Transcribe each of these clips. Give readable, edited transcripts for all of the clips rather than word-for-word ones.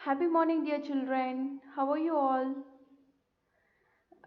Happy morning, dear children. How are you all?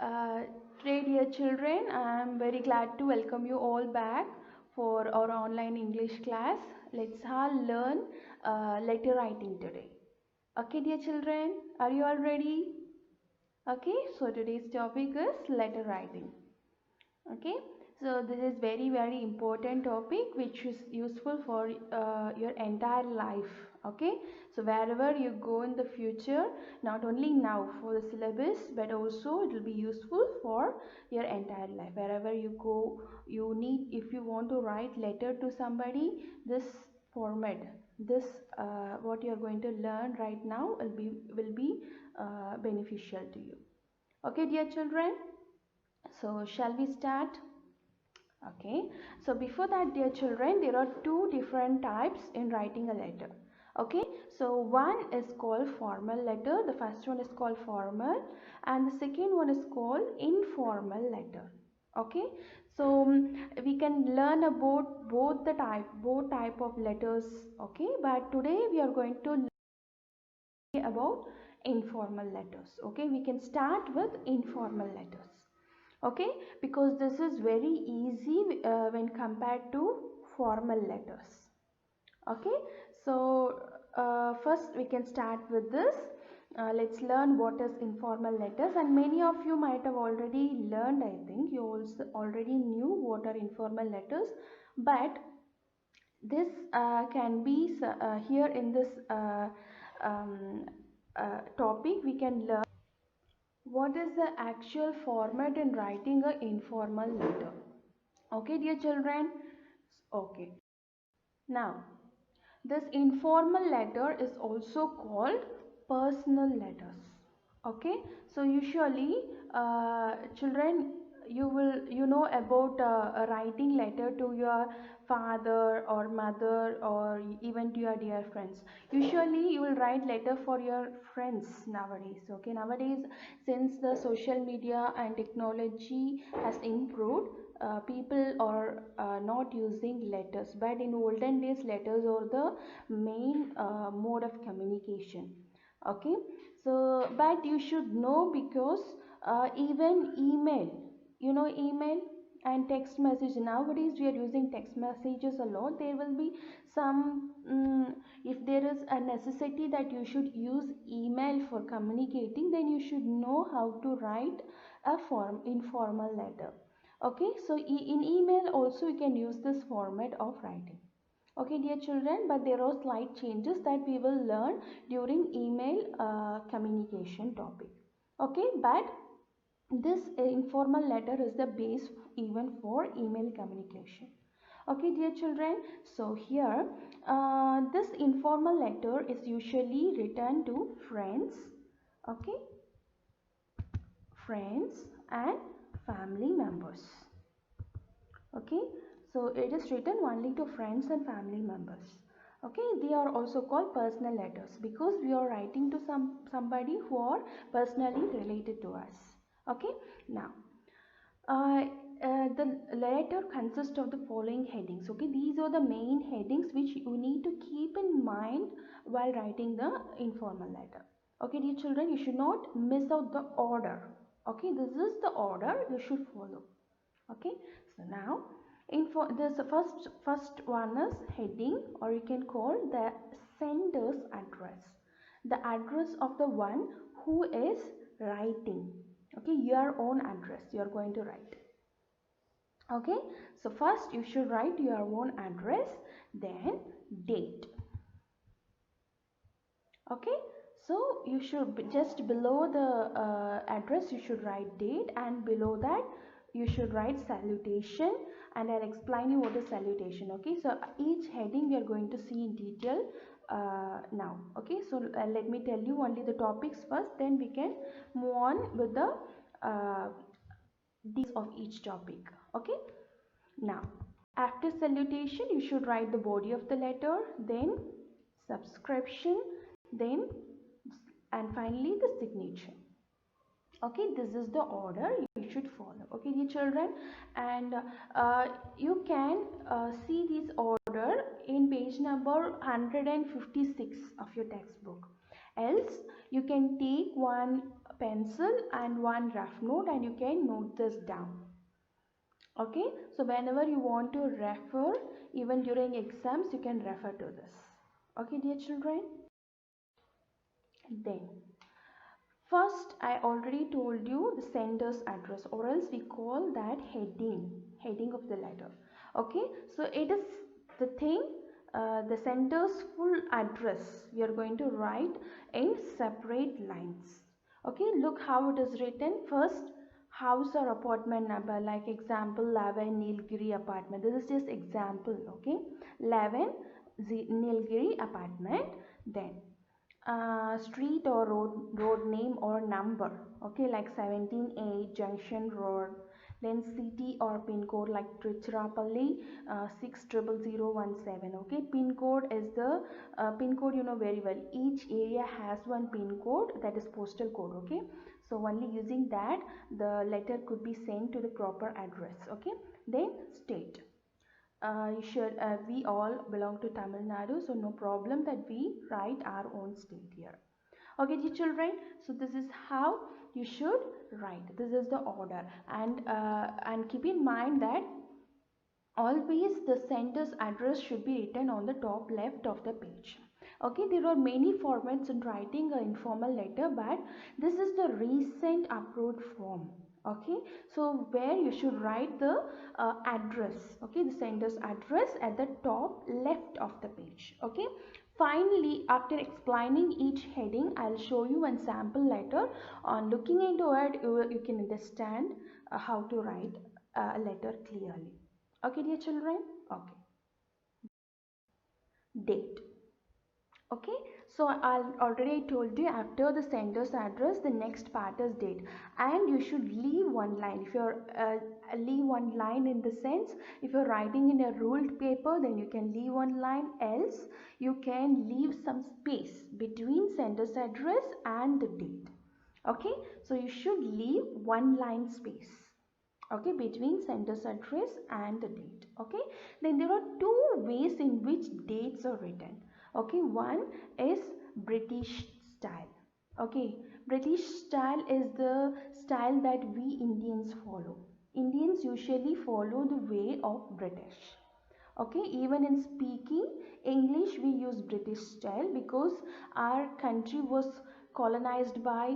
Uh, Today, dear children, I am very glad to welcome you all back for our online English class. Let's all learn letter writing today. Okay, dear children, are you all ready? Okay, so today's topic is letter writing. Okay, so this is very important topic which is useful for your entire life. Okay, so wherever you go in the future, not only now for the syllabus but also it will be useful for your entire life. Wherever you go, you need, if you want to write letter to somebody, this format, this what you are going to learn right now will be beneficial to you. Okay, dear children, so shall we start? Okay, so before that, dear children, there are two different types in writing a letter. Okay, so one is called formal letter, the first one is called formal, and the second one is called informal letter. Okay, so we can learn about both type of letters. Okay, but today we are going to learn about informal letters. Okay, we can start with informal letters. Okay, because this is very easy when compared to formal letters. Okay, so first we can start with this. Let's learn what is informal letters, and many of you might have already learned. I think you also already knew what are informal letters, but this can be here in this um, topic we can learn what is the actual format in writing a informal letter. Okay, dear children. Okay, now this informal letter is also called personal letters. Okay, so usually children, you know about writing letter to your father or mother or even to your dear friends. Usually you will write letter for your friends nowadays. Okay, nowadays, since the social media and technology has improved, people are not using letters, but in olden days letters are the main mode of communication. Okay, so but you should know, because even email, you know, email and text message, nowadays we are using text messages a lot. There will be some if there is a necessity that you should use email for communicating, then you should know how to write a informal letter. Okay, so in email also you can use this format of writing. Okay, dear children, but there are slight changes that we will learn during email communication topic. Okay, but this informal letter is the base even for email communication. Okay, dear children, so here this informal letter is usually written to friends. Okay, friends and family members. Okay, so it is written only to friends and family members. Okay, they are also called personal letters because we are writing to somebody who are personally related to us. Okay, now uh, the letter consists of the following headings. Okay, these are the main headings which you need to keep in mind while writing the informal letter. Okay, dear children, you should not miss out the order. Okay, this is the order you should follow. Okay, so now info, this first one is heading, or you can call the sender's address, the address of the one who is writing. Okay, your own address you are going to write. Okay, so first you should write your own address, then date. Okay, so you should just below the address you should write date, and below that you should write salutation, and I'll explain you what is salutation. Okay, so each heading we are going to see in detail now. Okay, so let me tell you only the topics first, then we can move on with the uh, details of each topic. Okay, now after salutation you should write the body of the letter, then subscription, then and finally the signature. Okay, this is the order you should follow. Okay, dear children, and you can see this order in page number 156 of your textbook. Else you can take one pencil and one rough note and you can note this down. Okay, so whenever you want to refer, even during exams, you can refer to this. Okay, dear children. Then first, I already told you the sender's address, or else we call that heading of the letter. Okay, so it is the thing, the sender's full address we are going to write in separate lines. Okay, look how it is written. First, house or apartment number, like example 11 Nilgiri apartment. This is just example. Okay, 11 Nilgiri apartment. Then street or road name or number, okay, like 17A Junction Road. Then city or pin code, like Trichurapalli 60017. Okay, pin code is the pin code, you know very well, each area has one pin code, that is postal code. Okay, so only using that the letter could be sent to the proper address. Okay, then state, we all belong to Tamil Nadu, so no problem that we write our own state here. Okay, dear children, so this is how you should write. This is the order, and keep in mind that always the sender's address should be written on the top left of the page. Okay, there are many formats in writing an informal letter, but this is the recent approved form. Okay, so where you should write the address, okay, the sender's address at the top left of the page. Okay, finally, after explaining each heading, I'll show you one sample letter. On looking into it, you can understand how to write a letter clearly. Okay, dear children. Okay, date. Okay, so I already told you, after the sender's address the next part is date, and you should leave one line. If you're leave one line in the sense, if you're writing in a ruled paper, then you can leave one line, else you can leave some space between sender's address and the date. Okay, so you should leave one line space, okay, between sender's address and the date. Okay, then there are two ways in which dates are written. Okay, one is British style. Okay, British style is the style that we Indians follow. Indians usually follow the way of British. Okay, even in speaking English we use British style, because our country was colonized by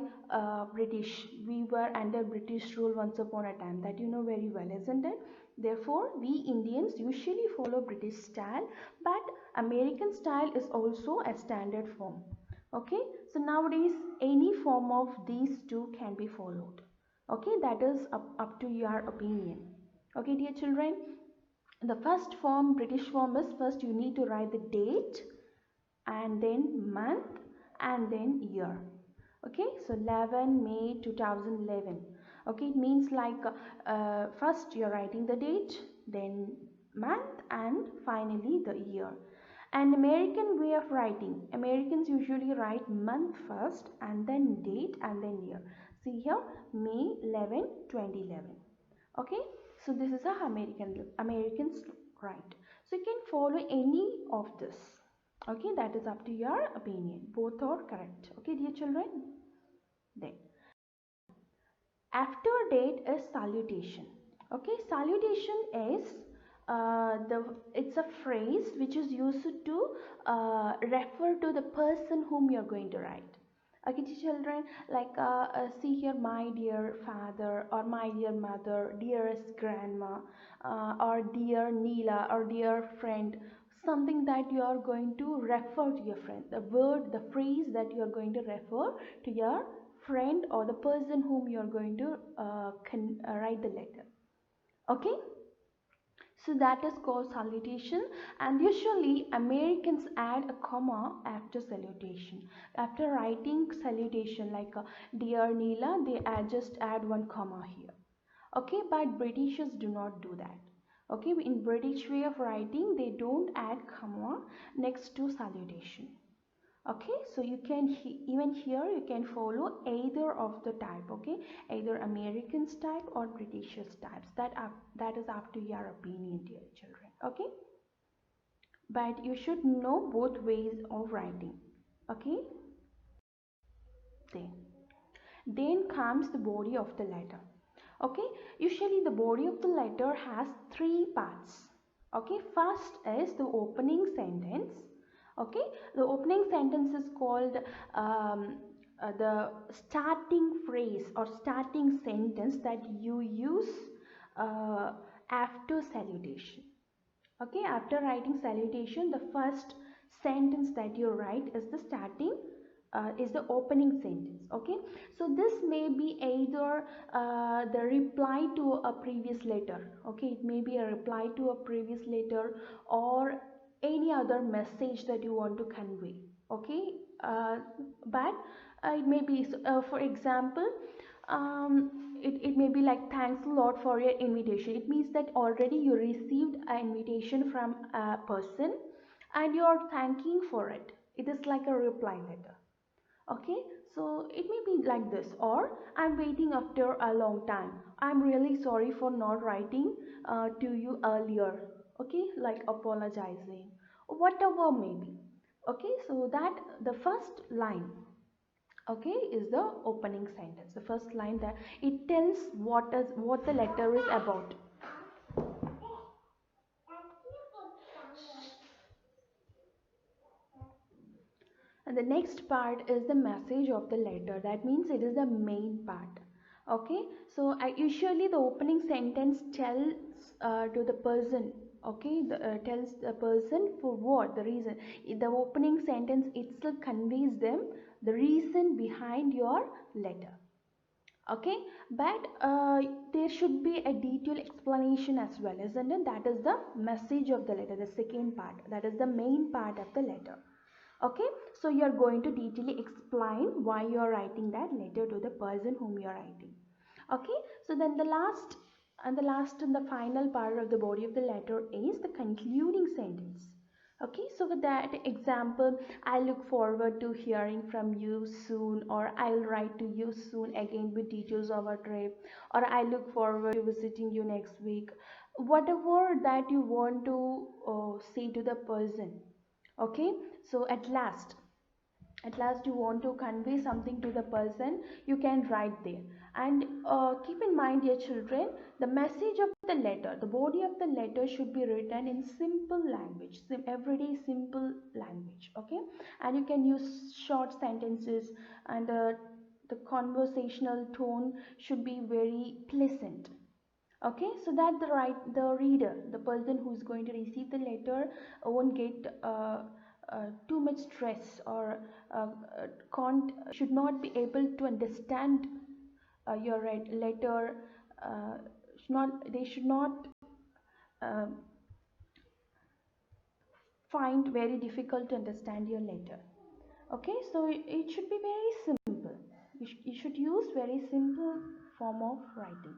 British. We were under British rule once upon a time, that you know very well, isn't it? Therefore we Indians usually follow British style, but American style is also a standard form. Okay, so nowadays any form of these two can be followed. Okay, that is up to your opinion. Okay, dear children, the first form, British form, is first you need to write the date and then month and then year. Okay, so 11 May 2011. Okay, it means like first you're writing the date, then month, and finally the year. An American way of writing, Americans usually write month first and then date and then year. See here, May 11 2011. Okay, so this is a Americans write. So you can follow any of this. Okay, that is up to your opinion, both are correct. Okay, dear children. Then after date is salutation. Okay, salutation is it's a phrase which is used to refer to the person whom you are going to write. Okay, children, like see here, my dear father, or my dear mother, dearest grandma, or dear Neela, or dear friend, something that you are going to refer to your friend, the word, the phrase that you are going to refer to your friend or the person whom you are going to write the letter. Okay, so that is called salutation, and usually Americans add a comma after salutation. After writing salutation like dear Neela, they just add one comma here. Okay, but Britishers do not do that. Okay, in British way of writing they don't add comma next to salutation. Okay, so you can even here you can follow either of the type. Okay, either Americans type or Britishers types, that is up to your opinion, dear children. Okay, but you should know both ways of writing. Okay. Then. Then comes the body of the letter. Okay, usually the body of the letter has three parts. Okay, first is the opening sentence. Okay, the opening sentence is called the starting phrase or starting sentence that you use uh, after salutation. Okay, after writing salutation, the first sentence that you write is the starting is the opening sentence. Okay, so this may be either the reply to a previous letter. Okay, it may be a reply to a previous letter or any other message that you want to convey. Okay, but it may be for example, it may be like, thanks a lot for your invitation. It means that already you received an invitation from a person and you are thanking for it. It is like a reply letter. Okay, so it may be like this, or I'm waiting after a long time. I'm really sorry for not writing to you earlier. Okay, like apologizing, whatever maybe. Okay, so that the first line, okay, is the opening sentence. The first line that it tells what the letter is about. And the next part is the message of the letter. That means it is the main part. Okay, so usually the opening sentence tells to the person. Okay, tells the person for what the reason. The opening sentence itself conveys them the reason behind your letter. Okay, but there should be a detailed explanation as well, isn't it? That is the message of the letter, the second part. That is the main part of the letter. Okay, so you are going to detailly explain why you are writing that letter to the person whom you are writing. Okay, so then the last and the final part of the body of the letter is the concluding sentence. Okay, so with that example, I look forward to hearing from you soon, or I'll write to you soon again with details of our trip, or I look forward to visiting you next week. Whatever that you want to say to the person. Okay, so at last you want to convey something to the person, you can write there. And keep in mind, dear children, the message of the letter, the body of the letter should be written in simple language, everyday simple language. Okay, and you can use short sentences, and the conversational tone should be very pleasant. Okay, so that the reader, the person who is going to receive the letter, won't get too much stress, or can't should not be able to understand your letter. Should not They should not uh, find very difficult to understand your letter. Okay, so it should be very simple. You should use very simple form of writing.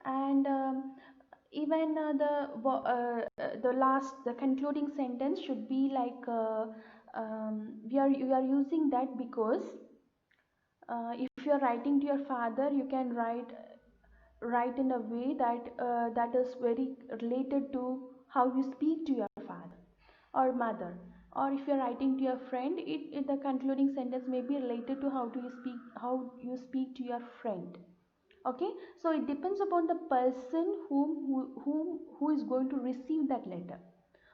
And even the concluding sentence should be like, we are using that because if you are writing to your father, you can write in a way that that is very related to how you speak to your father or mother. Or if you are writing to your friend, the concluding sentence may be related to how you speak to your friend. Okay, so it depends upon the person who is going to receive that letter.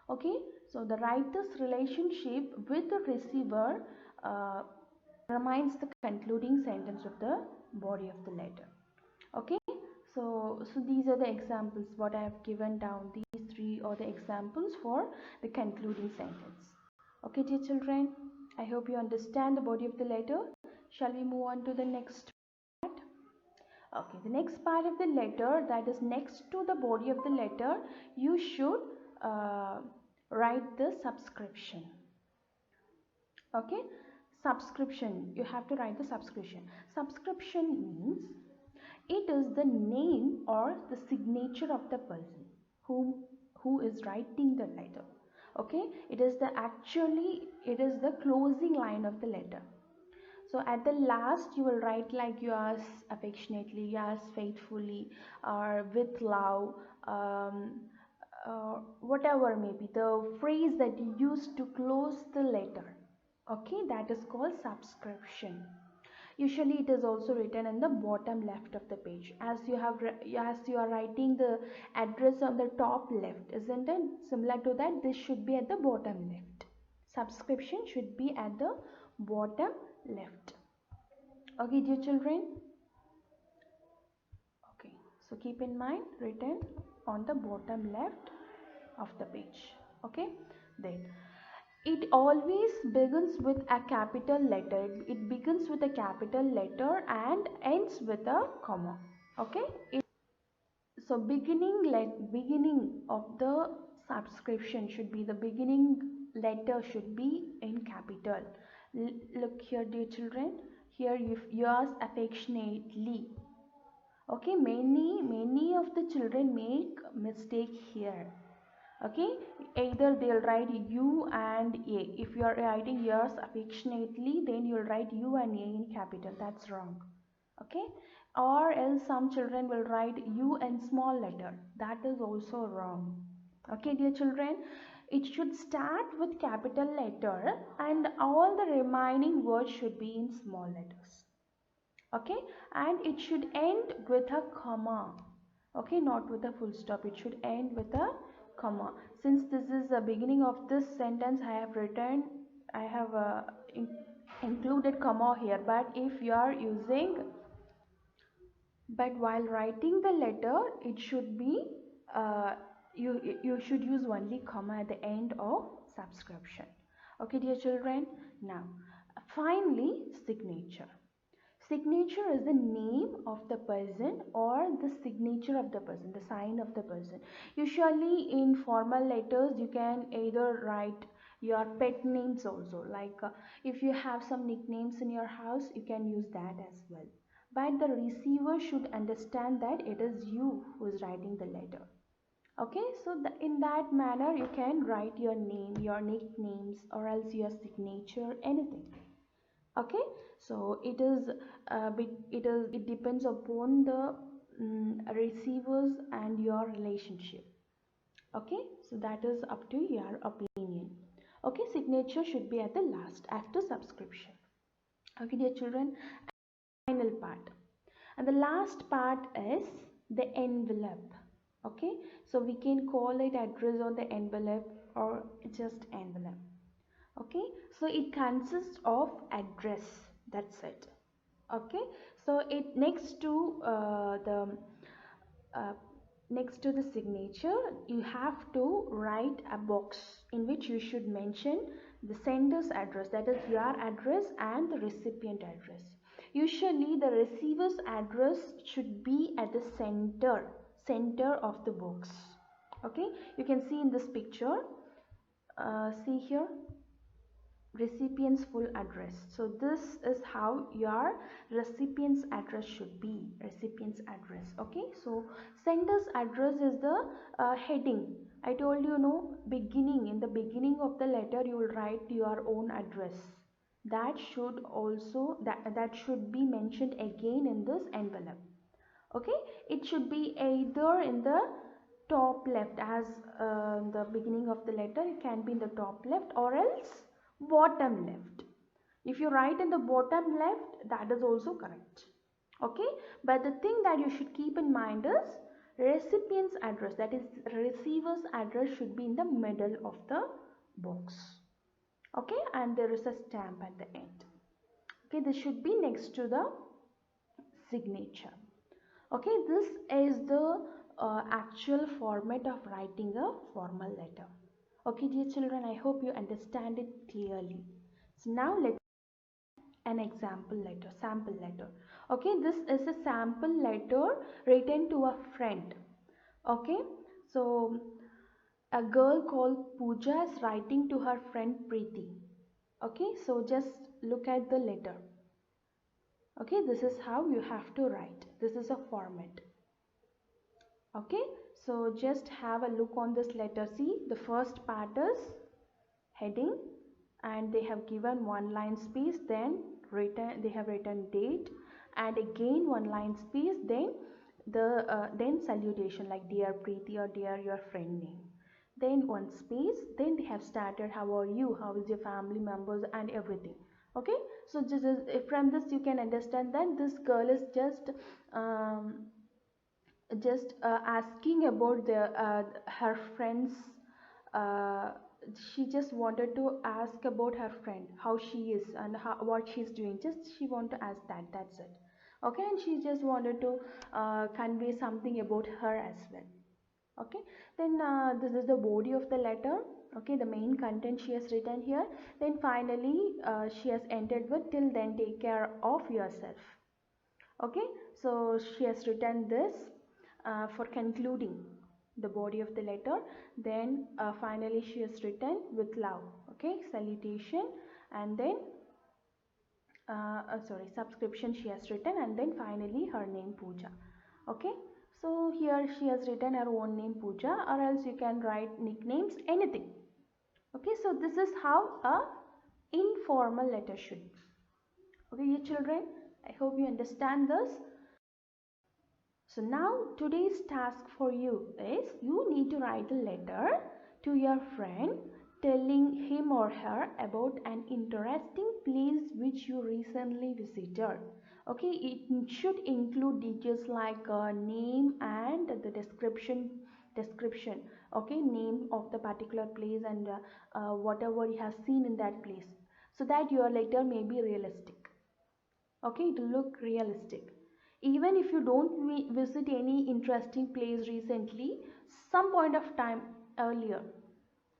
Okay, so the writer's relationship with the receiver uh, determines the concluding sentence of the body of the letter. Okay, so these are the examples what I have given down. These three are the examples for the concluding sentence. Okay, dear children, I hope you understand the body of the letter. Shall we move on to the next part? Okay, the next part of the letter, that is next to the body of the letter, you should write the subscription. Okay, subscription, you have to write the subscription. Subscription means it is the name or the signature of the person who is writing the letter. Okay, it is the closing line of the letter. So at the last you will write like yours affectionately, yours faithfully, or with love, whatever may be the phrase that you use to close the letter. Okay, that is called subscription. Usually it is also written in the bottom left of the page, as you are writing the address on the top left, isn't it? Similar to that, this should be at the bottom left. Subscription should be at the bottom left. Okay, dear children. Okay, so keep in mind, written on the bottom left of the page. Okay, then it always begins with a capital letter. It begins with a capital letter and ends with a comma. Okay, so beginning of the subscription should be, the beginning letter should be in capital. Look here, dear children, here yours affectionately. Okay, many of the children make mistake here. Okay, either they'll write U and A. If you are writing yours affectionately, then you'll write U and A in capital. That's wrong. Okay, or else some children will write U in small letter. That is also wrong. Okay, dear children, it should start with capital letter and all the remaining words should be in small letters. Okay, and it should end with a comma. Okay, not with a full stop, it should end with a comma. Since this is the beginning of this sentence, I have included comma here, but if you are using, but while writing the letter, it should be uh, you should use only comma at the end of subscription. Okay, dear children. Now finally, signature. Signature is the name of the person or the signature of the person, the sign of the person. Usually in formal letters, you can either write your pet names also, like if you have some nicknames in your house, you can use that as well. But the receiver should understand that it is you who is writing the letter. Okay, so in that manner, you can write your name, your nicknames, or else your signature, anything. Okay, so it depends upon the receivers and your relationship. Okay, so that is up to your opinion. Okay, signature should be at the last after subscription. Okay, dear children, final part, and the last part is the envelope. Okay, so we can call it address on the envelope or just envelope. Okay, so it consists of address, that's it. Okay, so it uh, next to the signature, you have to write a box in which you should mention the sender's address, that is your address, and the recipient address. Usually the receiver's address should be at the center of the box. Okay, you can see in this picture, see here, recipient's full address. So this is how your recipient's address should be, recipient's address. Okay, so sender's address is the heading. I told you, no, beginning, in the beginning of the letter you will write your own address. That should also that should be mentioned again in this envelope. Okay, it should be either in the top left, as the beginning of the letter, it can be in the top left or else bottom left. If you write in the bottom left, that is also correct. Okay, but the thing that you should keep in mind is recipient's address, that is receiver's address, should be in the middle of the box. Okay, and there is a stamp at the end. Okay, this should be next to the signature. Okay, this is the actual format of writing a formal letter. Okay, dear children, I hope you understand it clearly. So now let's an example letter, sample letter. Okay, this is a sample letter written to a friend. Okay, so a girl called Pooja is writing to her friend Preeti. Okay, so just look at the letter. Okay, this is how you have to write. This is a format. Okay, so just have a look on this letter. See, the first part is heading, and they have given one line space, then they have written date, and again one line space, then then salutation like dear Preeti or dear your friend name, then one space, then they have started how are you, how is your family members, and everything. Okay, so from this you can understand that this girl is um, just asking about her friends. uh, she just wanted to ask about her friend, how she is and what she's doing. Just she want to ask that, that's it. Okay, and she just wanted to convey something about her as well. Okay, then this is the body of the letter. Okay, the main content she has written here. Then finally she has ended with, till then take care of yourself. Okay, so she has written this for concluding the body of the letter. Then finally she has written with love. Okay, salutation, and then sorry, subscription she has written, and then finally her name Pooja. Okay, so here she has written her own name Pooja, or else you can write nicknames, anything. Okay, so this is how a informal letter should be. Okay, you children, I hope you understand this. So now today's task for you is, you need to write a letter to your friend telling him or her about an interesting place which you recently visited. Okay, it should include details like name and the description. Okay, name of the particular place and whatever you have seen in that place, so that your letter may be realistic. Okay, it will look realistic. Even if you don't visit any interesting place recently, some point of time earlier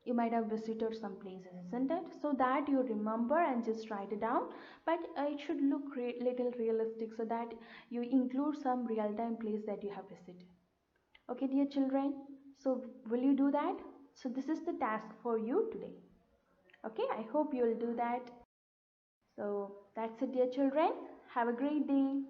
you might have visited some places, isn't it? So that you remember and just write it down. But it should look little realistic, so that you include some real-time place that you have visited. Okay, dear children, so will you do that? So this is the task for you today. Okay, I hope you will do that. So that's it, dear children. Have a great day.